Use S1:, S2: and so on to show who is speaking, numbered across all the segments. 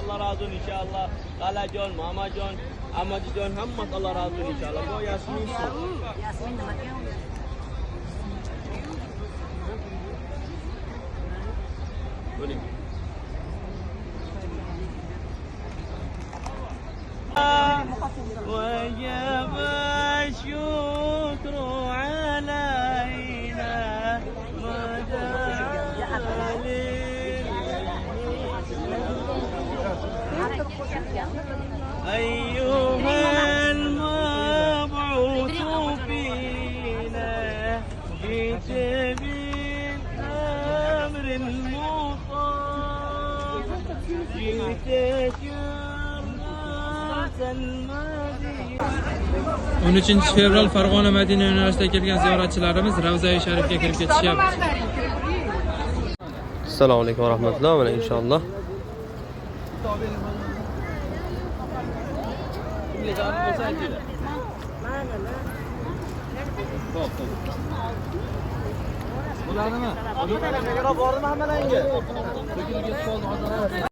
S1: Allah razı olsun inşallah. Xalajon, mamajon, ammajon hammasi Allah razı olsun inşallah. Bu Yasmin su.
S2: Yasmin nima degan?
S1: Bo'ling. وجب الشكر علينا أيها المبعوث فينا جئت بالأمر المطاع جئت شرفة المدينة
S3: 13-fevral Farg'ona Madina universitetiga kelgan ziyoratchilarimiz Ravza-i Sharifga kirib ketishyapti.
S1: Assalomu alaykum va rahmatulloh. Mana inshaalloh. Bularnimi? Bularga bordimi hammalariga? To'kilib ketib qoldi hozir.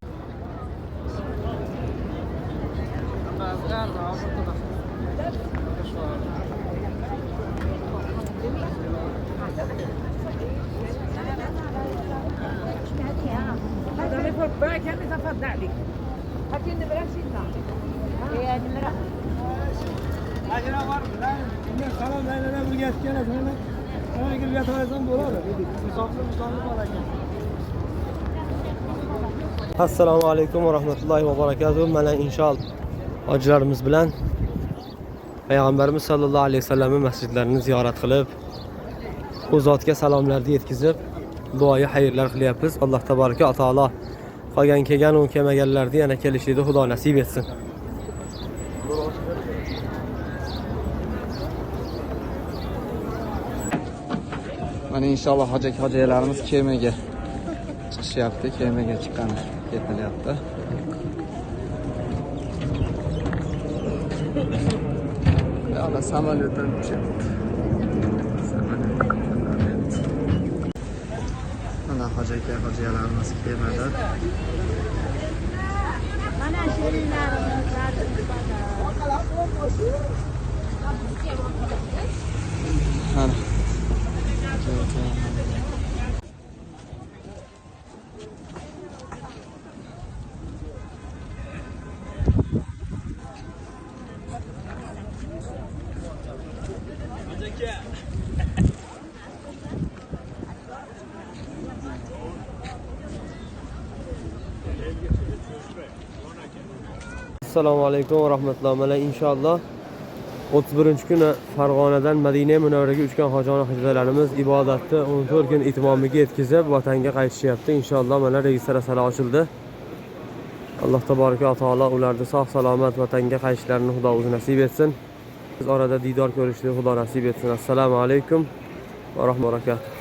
S1: Assalomu alaykum va rahmatullohi va barakatuh. Mana inshaalloh hojilarimiz bilan Payg'ambarimiz sallallohu alayhi vasallamning masjidlarini ziyorat qilib, u zotga salomlarni yetkazib, duoyi xayrlar qilyapmiz. Alloh tabaraka va taolo kelgan u kelmaganlarni yana kelishlikni Xudo nasib etsin.
S4: Mana inshaalloh hojilarimiz kemaga chiqishyapti, kemaga chiqqani ketilyapti. Yo'la samolyotdan tushyapti. Mana hojilarimiz kemada.
S2: Mana sherinlarimiz
S4: Mana
S1: Assalomu alaykum va rahmatulloh. Mana inshaalloh 31-kuni Farg'onadan Madina Munavvaraga uchgan hojona hujjalarimiz ibodatni 14 kun itimomiga yetkazib vatanga qaytishyapti. Inshaalloh mana registratsiyalar ochildi. Alloh tabaraka va taolo ularni sog' salomat vatanga qaytishlarini Xudo o'zi nasib etsin. Biz orada diydor ko'rishni Xudo nasib etsin. Assalomu alaykum va rahmatulloh.